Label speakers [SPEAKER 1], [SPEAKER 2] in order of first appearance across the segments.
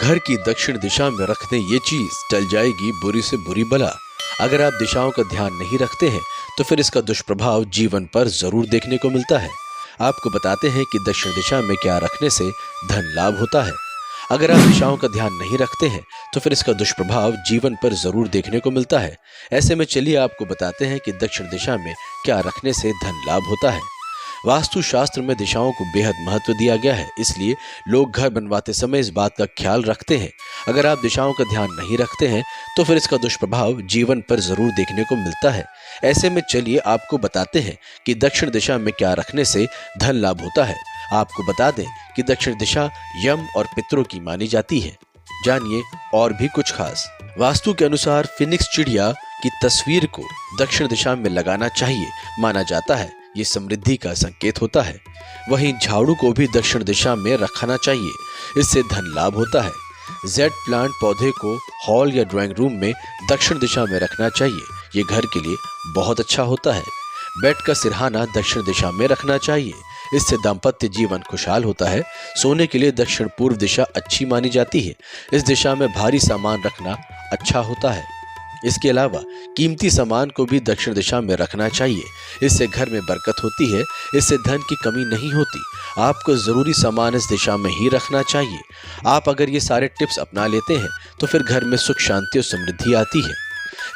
[SPEAKER 1] घर की दक्षिण दिशा में रखते ये चीज टल जाएगी बुरी से बुरी बला। अगर आप दिशाओं का ध्यान नहीं रखते हैं तो फिर इसका दुष्प्रभाव जीवन पर जरूर देखने को मिलता है। आपको बताते हैं कि दक्षिण दिशा में क्या रखने से धन लाभ होता है। अगर आप दिशाओं का ध्यान नहीं रखते हैं तो फिर इसका दुष्प्रभाव जीवन पर जरूर देखने को मिलता है। ऐसे में चलिए आपको बताते हैं कि दक्षिण दिशा में क्या रखने से धन लाभ होता है। वास्तु शास्त्र में दिशाओं को बेहद महत्व दिया गया है, इसलिए लोग घर बनवाते समय इस बात का ख्याल रखते हैं। अगर आप दिशाओं का ध्यान नहीं रखते हैं तो फिर इसका दुष्प्रभाव जीवन पर जरूर देखने को मिलता है। ऐसे में चलिए आपको बताते हैं कि दक्षिण दिशा में क्या रखने से धन लाभ होता है। आपको बता दें कि दक्षिण दिशा यम और पितरों की मानी जाती है। जानिए और भी कुछ खास। वास्तु के अनुसार फिनिक्स चिड़िया की तस्वीर को दक्षिण दिशा में लगाना चाहिए, माना जाता है ये समृद्धि का संकेत होता है। वहीं झाड़ू को भी दक्षिण दिशा में रखना चाहिए, इससे धन लाभ होता है। जेड प्लांट पौधे को हॉल या ड्राइंग रूम में दक्षिण दिशा में रखना चाहिए, ये घर के लिए बहुत अच्छा होता है। बेड का सिरहाना दक्षिण दिशा में रखना चाहिए, इससे दाम्पत्य जीवन खुशहाल होता है। सोने के लिए दक्षिण पूर्व दिशा अच्छी मानी जाती है, इस दिशा में भारी सामान रखना अच्छा होता है। इसके अलावा कीमती सामान को भी दक्षिण दिशा में रखना चाहिए, इससे घर में बरकत होती है, इससे धन की कमी नहीं होती। आपको जरूरी सामान इस दिशा में ही रखना चाहिए। आप अगर ये सारे टिप्स अपना लेते हैं तो फिर घर में सुख शांति और समृद्धि आती है।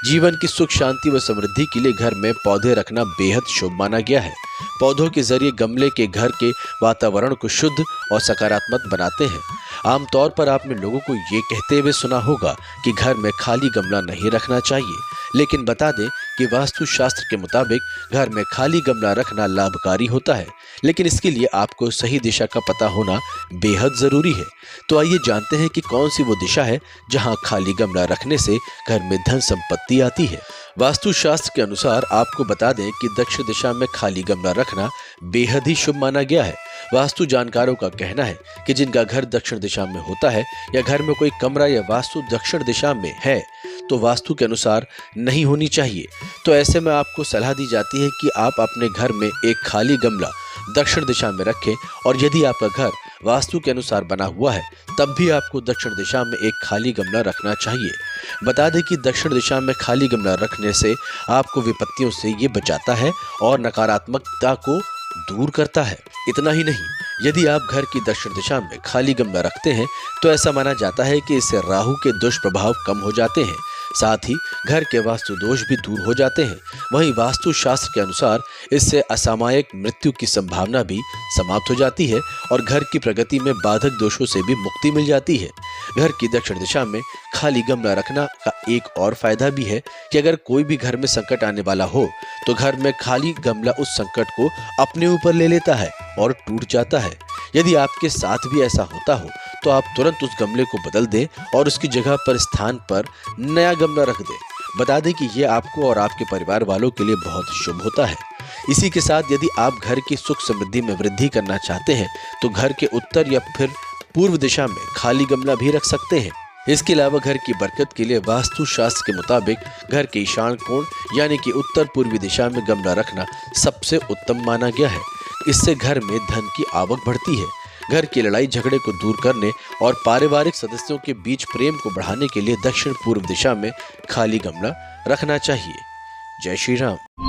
[SPEAKER 1] जीवन की सुख शांति व समृद्धि के लिए घर में पौधे रखना बेहद शुभ माना गया है। पौधों के जरिए गमले के घर के वातावरण को शुद्ध और सकारात्मक बनाते हैं। आमतौर पर आपने लोगों को ये कहते हुए सुना होगा कि घर में खाली गमला नहीं रखना चाहिए, लेकिन बता दें कि वास्तु शास्त्र के मुताबिक घर में खाली गमला रखना लाभकारी होता है, लेकिन इसके लिए आपको सही दिशा का पता होना बेहद जरूरी है। तो आइए जानते हैं कि कौन सी वो दिशा है जहां खाली गमला रखने से घर में धन संपत्ति आती है। वास्तु शास्त्र के अनुसार आपको बता दें कि दक्षिण दिशा में खाली गमला रखना बेहद ही शुभ माना गया है। वास्तु जानकारों का कहना है कि जिनका घर दक्षिण दिशा में होता है या घर में कोई कमरा या वास्तु दक्षिण दिशा में है तो वास्तु के अनुसार नहीं होनी चाहिए। तो ऐसे में आपको सलाह दी जाती है कि आप अपने घर में एक खाली गमला दक्षिण दिशा में रखें, और यदि आपका घर वास्तु के अनुसार बना हुआ है तब भी आपको दक्षिण दिशा में एक खाली गमला रखना चाहिए। बता दें कि दक्षिण दिशा में खाली गमला रखने से आपको विपत्तियों से ये बचाता है और नकारात्मकता को दूर करता है। इतना ही नहीं, यदि आप घर की दक्षिण दिशा में खाली गमला रखते हैं तो ऐसा माना जाता है कि इससे राहु के दुष्प्रभाव कम हो जाते हैं, साथ ही घर के वास्तु दोष भी दूर हो जाते हैं। वहीं वास्तु शास्त्र के अनुसार इससे असामयिक मृत्यु की संभावना भी समाप्त हो जाती है और घर की प्रगति में बाधक दोषों से भी मुक्ति मिल जाती है। घर की दक्षिण दिशा में खाली गमला रखना का एक और फायदा भी है कि अगर कोई भी घर में संकट आने वाला हो तो घर में खाली गमला उस संकट को अपने ऊपर ले लेता है और टूट जाता है। यदि आपके साथ भी ऐसा होता हो तो आप तुरंत उस गमले को बदल दें और उसकी जगह पर स्थान पर नया गमला रख दें। बता दें कि ये आपको और आपके परिवार वालों के लिए बहुत शुभ होता है। इसी के साथ यदि आप घर की सुख समृद्धि में वृद्धि करना चाहते हैं तो घर के उत्तर या फिर पूर्व दिशा में खाली गमला भी रख सकते हैं। इसके अलावा घर की बरकत के लिए वास्तु शास्त्र के मुताबिक घर के ईशान कोण यानी कि उत्तर पूर्वी दिशा में गमला रखना सबसे उत्तम माना गया है। इससे घर में धन की आवक बढ़ती है। घर की लड़ाई झगड़े को दूर करने और पारिवारिक सदस्यों के बीच प्रेम को बढ़ाने के लिए दक्षिण पूर्व दिशा में खाली गमला रखना चाहिए। जय श्री राम।